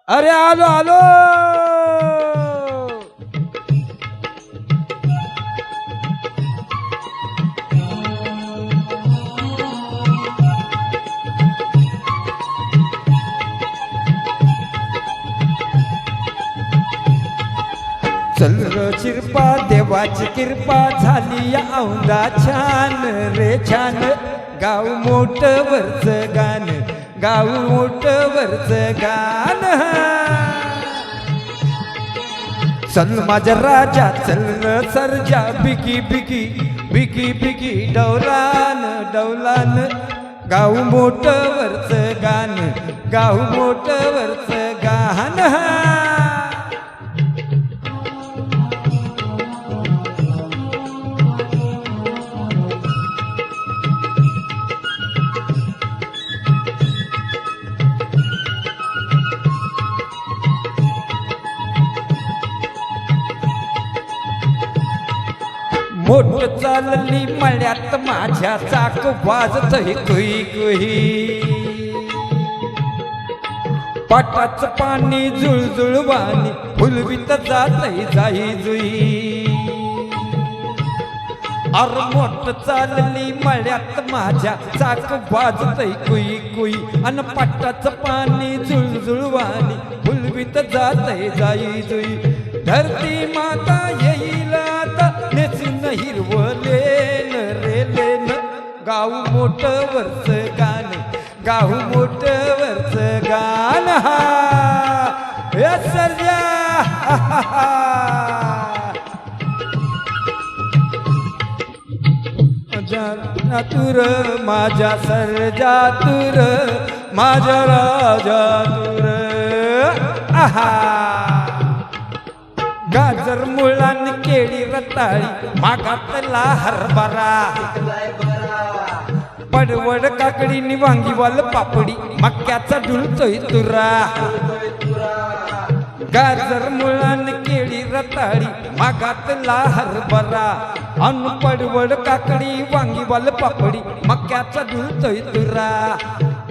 अरे आलो आलो. चल र शिरपा देवाची कृपा झाली या औंधा छान रे छान. गाव मोठ वरच गाण, गाव मोठ वरच गाण. चल माझ्या राजा चल र सर्जा बिकी बिकी बिकी बिकी डौलान डौलान. गाव मोठ वरच गाण, गाव मोठ वरच गाण. मोठ चालली मळ्यात माझ्या चाक वाजत कुई कुई. पाटाच पाणी जुळजुळवानी फुलवित जात जाई जुई. अर मोठ चालली मळ्यात माझ्या चाक वाजत कुई कुई. अन पाटाच पाणी जुळजुळवानी फुलवित जात जाई जुई. धरती माता येईल आता नेसून हिरवलेन रे लेन. गाव मोठ वरच गाण, गाव मोठ वरच गाण. हे सर्जा तुर माझ्या सर्जा तुर माझ्या राजा तुर. आहा गाजर मुळान केळी रताळी मागातला हरभरा. पडवड काकडी वांगी वाल पापडी मक्याचा डुलतोय तुरा. गाजर मुळान केळी रताळी मागातला हरभरा. अन पडवड काकडी वांगी वाल पापडी मक्याचा डुलतोय तुरा.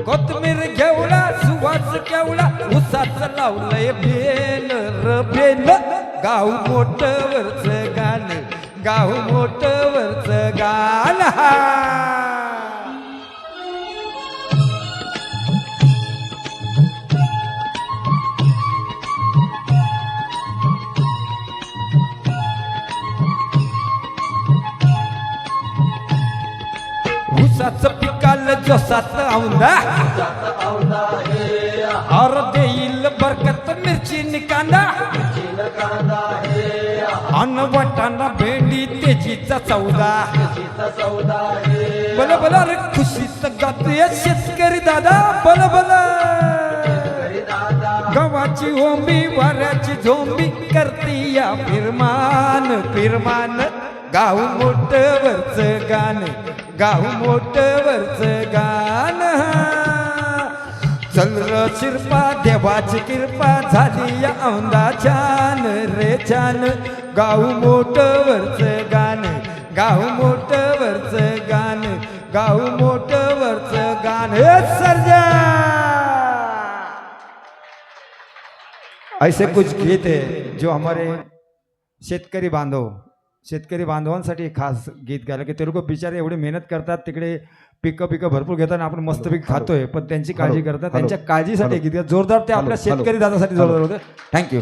कोथमीर घेवडा सुवास केवडा उसाच लावलंय बेल र बेल. गाव मोठ वरच गाण, गाव मोठ वरच गाण. उसाच पिकाल जोसात औंधा. अर देईल बरकत मिरची कांदा. अन वाटाणा भेंडी तेजीचा चौदा. बल बल रे खुशीत गातोय शेतकरी दादा बल बल. गव्हाची ओंबी वाऱ्याची झोंबी करती या फिरमान फिरमान. गाव मोठ वरच गाण, गाव मोठ वरच गाण. चल र शिरपा देवाची कृपा झाली या औंधा छान रे छान. गाव मोठ वरच गाण, गाव मोठ वरच गाण, गाव मोठ वरच गाण. हे सर्जा ऐसे कुछ गीत है जो हमारे शेतकरी बांधवांसाठी खास गीत गायला की ते लोक बिचारे एवढे मेहनत करतात तिकडे पिकं भरपूर घेतात. आपण मस्तपैकी खातोय पण त्यांची काळजी करतात. त्यांच्या काळजीसाठी गीत जोरदार ते आपल्या शेतकरी दादासाठी जोरदार होतं. थँक्यू.